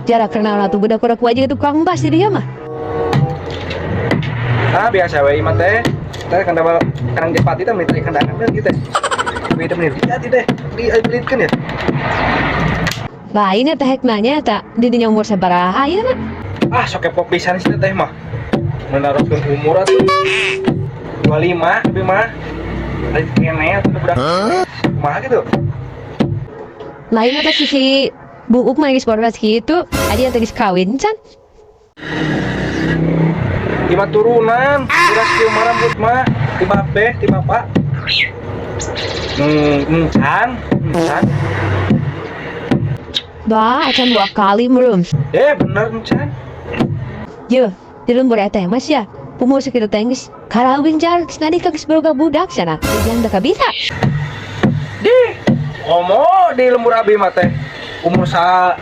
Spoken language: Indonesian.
Jarak kenal tuh budak-budak wajah tukang bas di dia mah. Ah biasa we imah teh. Teh kan dapat kanang Jepati teh menit kandangan teh gitu. Beda menit hati teh. Dibelitkeun ya. Lain eta hek nanya tak di dinya umur sabaraha ieu mah. Ah sok kepok pisan sih teh mah. Menaruhkeun umur atuh. 25 tapi mah. Ari kene atuh budak. Kumaha gitu. Lain eta si buuk mah geus 14 kitu, adi teh geus kawin can. Lima turunan, beras kieu mah rambut mah, ti babe, ti bapak. Can. Dah, acan 2 kali merum. Bener can. Ye, di lembur eta mas ya. Pumuh sakitu teh geus karawin jar, geus nadika geus boga budak cenah. Jangan teu bisa. Di, komo di lembur abi mah teh. Umur sa